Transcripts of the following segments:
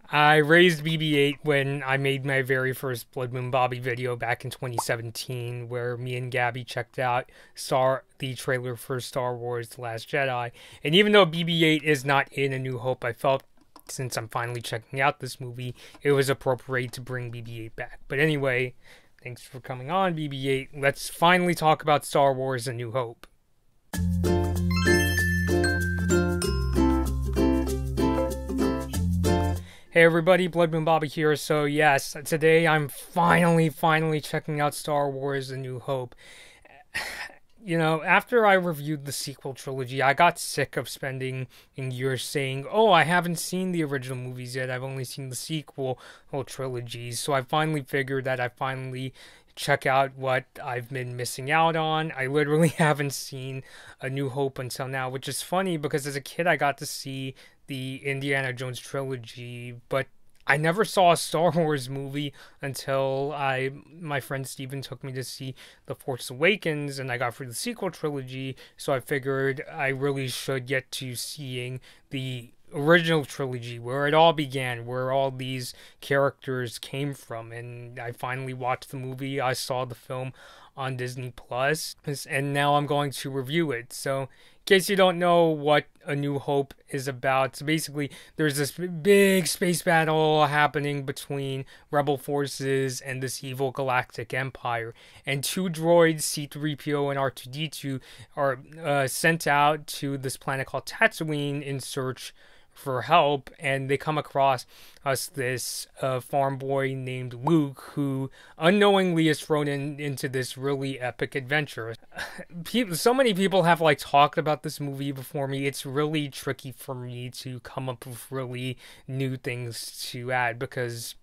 I raised BB-8 when I made my very first Blood Moon Bobby video back in 2017, where me and Gabby checked out the trailer for Star Wars The Last Jedi. And even though BB-8 is not in A New Hope, I felt since I'm finally checking out this movie, it was appropriate to bring BB-8 back. But anyway, thanks for coming on, BB-8. Let's finally talk about Star Wars A New Hope. Hey everybody, Blood Moon Bobby here. So yes, today I'm finally checking out Star Wars A New Hope. You know, after I reviewed the sequel trilogy, I got sick of spending years saying, oh, I haven't seen the original movies yet, I've only seen the sequel trilogies. So I finally figured that I finally check out what I've been missing out on. I literally haven't seen A New Hope until now, which is funny because as a kid I got to see the Indiana Jones trilogy, but I never saw a Star Wars movie until my friend Steven took me to see The Force Awakens, and I got through the sequel trilogy, so I figured I really should get to seeing the original trilogy, where it all began, where all these characters came from. And I finally watched the movie. I saw the film on Disney Plus, and now I'm going to review it. So in case you don't know what A New Hope is about, so basically there's this big space battle happening between rebel forces and this evil galactic empire, and two droids, C-3PO and R2-D2, are sent out to this planet called Tatooine in search for help, and they come across this farm boy named Luke, who unknowingly is thrown into this really epic adventure. So many people have talked about this movie before me. It's really tricky for me to come up with really new things to add because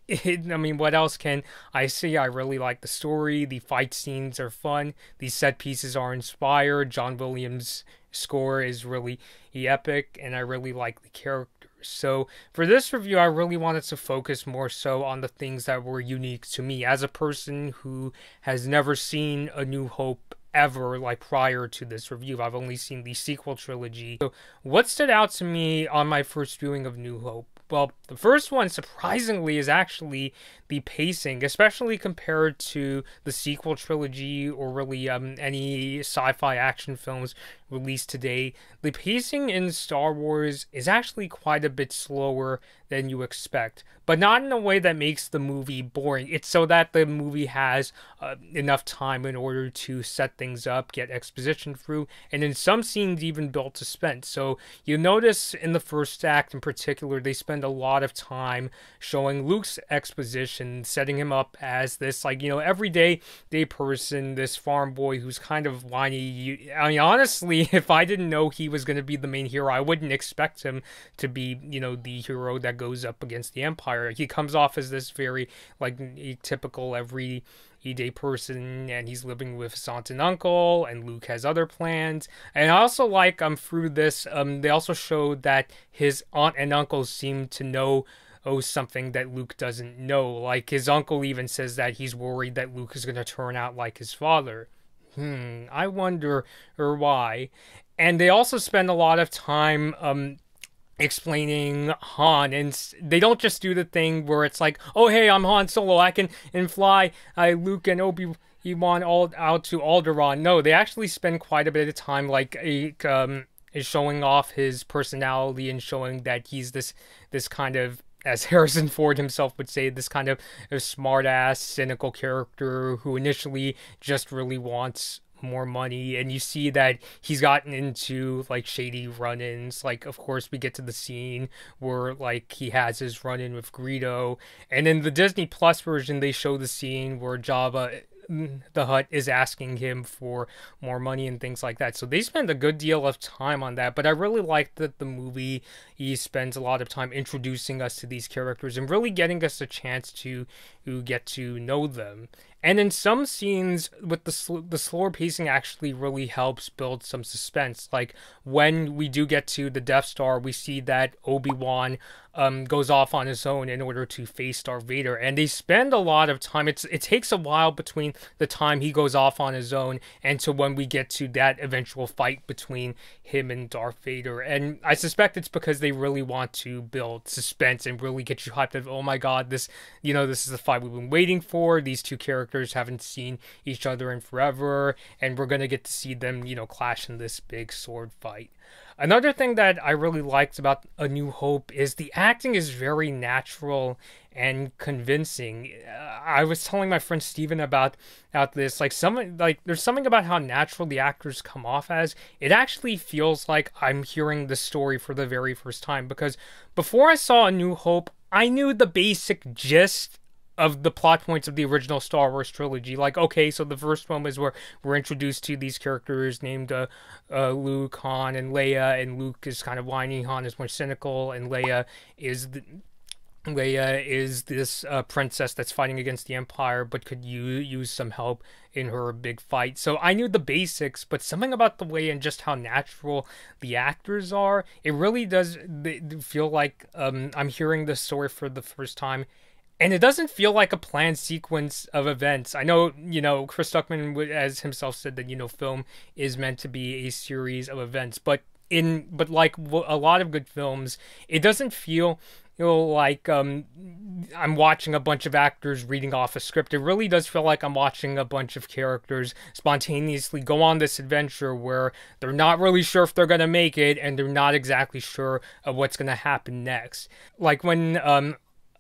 I mean, what else can I say? I really like the story. The fight scenes are fun. The set pieces are inspired. John Williams' score is really epic, and I really like the characters. So for this review, I really wanted to focus more so on the things that were unique to me as a person who has never seen A New Hope ever, prior to this review. I've only seen the sequel trilogy. So what stood out to me on my first viewing of New Hope? Well, the first one, surprisingly, is actually the pacing, especially compared to the sequel trilogy or really any sci-fi action films released today. The pacing in Star Wars is actually quite a bit slower than you expect, but not in a way that makes the movie boring. It's so that the movie has enough time in order to set things up, get exposition through, and in some scenes even build suspense. So you notice in the first act in particular, they spend a lot of time showing Luke's exposition, setting him up as this everyday person, this farm boy who's kind of whiny. I mean, honestly, if I didn't know he was going to be the main hero, I wouldn't expect him to be the hero that goes up against the Empire. He comes off as this very a typical everyday person, and he's living with his aunt and uncle, and Luke has other plans. And I also through this they also showed that his aunt and uncle seem to know something that Luke doesn't know. His uncle even says that he's worried that Luke is going to turn out like his father. I wonder why. And they also spend a lot of time explaining Han, and they don't just do the thing where it's oh hey, I'm Han Solo, I can fly Luke and Obi-Wan all out to Alderaan. No, they actually spend quite a bit of time is showing off his personality and showing that he's this kind of, as Harrison Ford himself would say, this kind of a smart-ass, cynical character who initially just really wants more money. And you see that he's gotten into shady run-ins. Of course, we get to the scene where he has his run-in with Greedo, and in the Disney Plus version they show the scene where Jabba the Hutt is asking him for more money and things like that. So they spend a good deal of time on that, but I really like that the movie spends a lot of time introducing us to these characters and really getting us a chance to get to know them. And in some scenes, with the slower pacing actually really helps build some suspense. Like when we do get to the Death Star, we see that Obi-Wan goes off on his own in order to face Darth Vader, and they spend a lot of time. It takes a while between the time he goes off on his own and to when we get to that eventual fight between him and Darth Vader. And I suspect it's because they really want to build suspense and really get you hyped up. Oh my God, this is the fight we've been waiting for. These two characters haven't seen each other in forever, and we're gonna get to see them, clash in this big sword fight. Another thing that I really liked about A New Hope is the acting is very natural and convincing. I was telling my friend Steven about this. There's something about how natural the actors come off as. It actually feels like I'm hearing the story for the very first time, because before I saw A New Hope, I knew the basic gist of the plot points of the original Star Wars trilogy. Like, okay, so the first one was where we're introduced to these characters named Luke, Han, and Leia, and Luke is kind of whiny, Han is more cynical, and Leia is this princess that's fighting against the Empire, but could use some help in her big fight. So I knew the basics, but something about the way and just how natural the actors are, it really does feel like I'm hearing the story for the first time. And it doesn't feel like a planned sequence of events. I know, Chris Stuckman, as himself said, that, film is meant to be a series of events. But like a lot of good films, it doesn't feel like I'm watching a bunch of actors reading off a script. It really does feel like I'm watching a bunch of characters spontaneously go on this adventure where they're not really sure if they're going to make it, and they're not exactly sure of what's going to happen next. Like when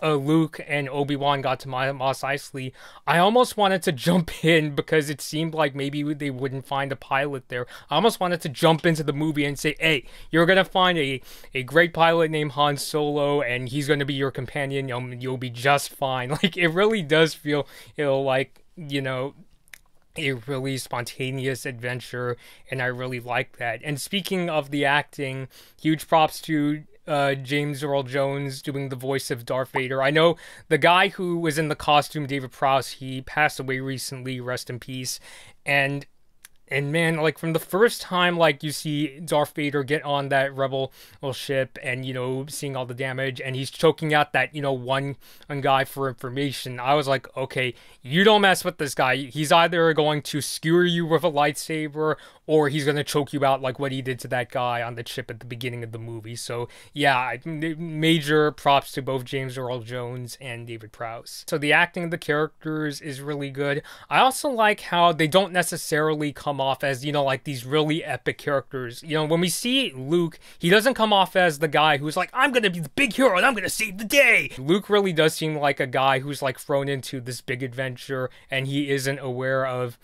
Luke and Obi-Wan got to Mos Eisley, I almost wanted to jump in because it seemed like maybe they wouldn't find a pilot there. I almost wanted to jump into the movie and say, hey, you're going to find a great pilot named Han Solo, and he's going to be your companion. You'll be just fine. Like, it really does feel, like, a really spontaneous adventure, and I really like that. And speaking of the acting, huge props to James Earl Jones doing the voice of Darth Vader. I know the guy who was in the costume, David Prowse, he passed away recently, rest in peace. And man, like, from the first time, like, you see Darth Vader get on that rebel ship and, seeing all the damage, and he's choking out that, one guy for information, I was like, okay, you don't mess with this guy. He's either going to skewer you with a lightsaber, or he's going to choke you out like what he did to that guy on the ship at the beginning of the movie. So, yeah, major props to both James Earl Jones and David Prowse. So the acting of the characters is really good. I also like how they don't necessarily come off as, like these really epic characters. When we see Luke, he doesn't come off as the guy who's like, I'm going to be the big hero and I'm going to save the day. Luke really does seem like a guy who's like thrown into this big adventure, and he isn't aware of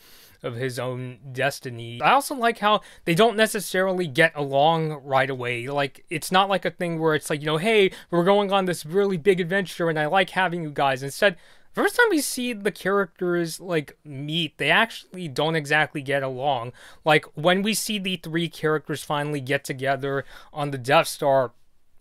his own destiny. I also like how they don't necessarily get along right away. Like, it's not like a thing where it's like, hey, we're going on this really big adventure and I like having you guys. Instead, first time we see the characters, like, meet, they actually don't exactly get along. Like, when we see the three characters finally get together on the Death Star,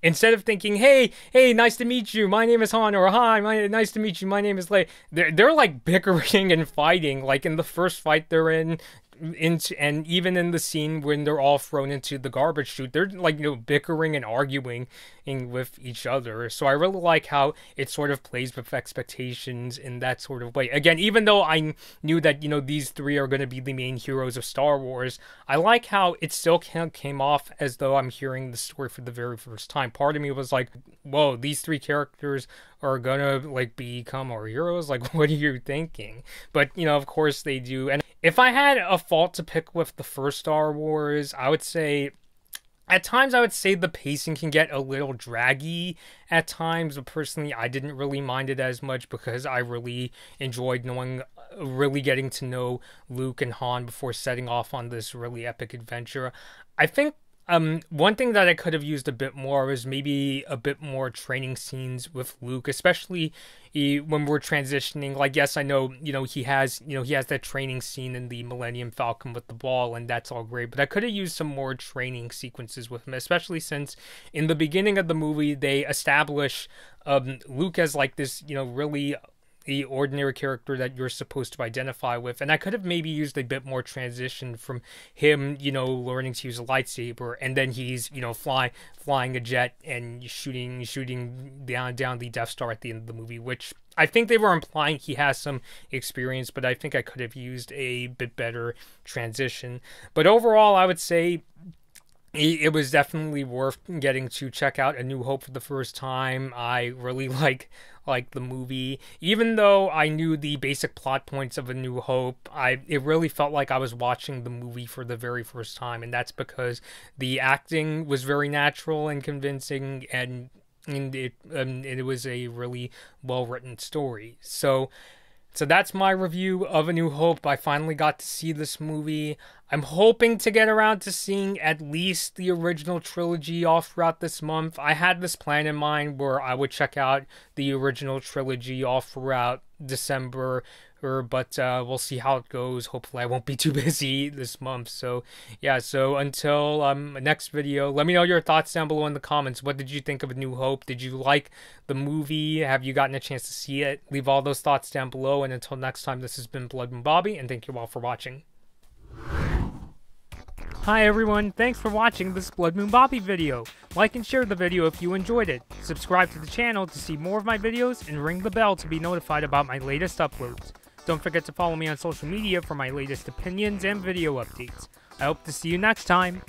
instead of thinking, hey, nice to meet you, my name is Han, or hi, nice to meet you, my name is Leia, they're like bickering and fighting. Like in the first fight they're in, and even in the scene when they're all thrown into the garbage chute, they're like, bickering and arguing with each other. So I really like how it sort of plays with expectations in that sort of way. Again, even though I knew that, these three are going to be the main heroes of Star Wars, I like how it still came off as though I'm hearing the story for the very first time. Part of me was like, whoa, these three characters are gonna like become our heroes? Like, what are you thinking? But, of course they do. And if I had a fault to pick with the first Star Wars, I would say, at times I would say the pacing can get a little draggy at times, but personally I didn't really mind it as much because I really enjoyed really getting to know Luke and Han before setting off on this really epic adventure. I think one thing that I could have used a bit more was maybe a bit more training scenes with Luke, especially when we're transitioning. Like, yes, I know, he has that training scene in the Millennium Falcon with the ball, and that's all great, but I could have used some more training sequences with him, especially since in the beginning of the movie, they establish Luke as like this, really the ordinary character that you're supposed to identify with. And I could have maybe used a bit more transition from him, learning to use a lightsaber, and then he's, flying a jet and shooting down the Death Star at the end of the movie, which I think they were implying he has some experience, but I think I could have used a bit better transition. But overall, I would say it was definitely worth getting to check out A New Hope for the first time. I really like the movie, even though I knew the basic plot points of A New Hope. It really felt like I was watching the movie for the very first time, and that's because the acting was very natural and convincing, and it was a really well written story. So that's my review of A New Hope. I finally got to see this movie. I'm hoping to get around to seeing at least the original trilogy all throughout this month. I had this plan in mind where I would check out the original trilogy all throughout December, but we'll see how it goes. Hopefully I won't be too busy this month. So yeah, so until next video, let me know your thoughts down below in the comments. What did you think of A New Hope? Did you like the movie? Have you gotten a chance to see it? Leave all those thoughts down below, and until next time, this has been Blood Moon Bobby, and thank you all for watching. Hi everyone, thanks for watching this Blood Moon Bobby video. Like and share the video if you enjoyed it. Subscribe to the channel to see more of my videos, and ring the bell to be notified about my latest uploads. Don't forget to follow me on social media for my latest opinions and video updates. I hope to see you next time.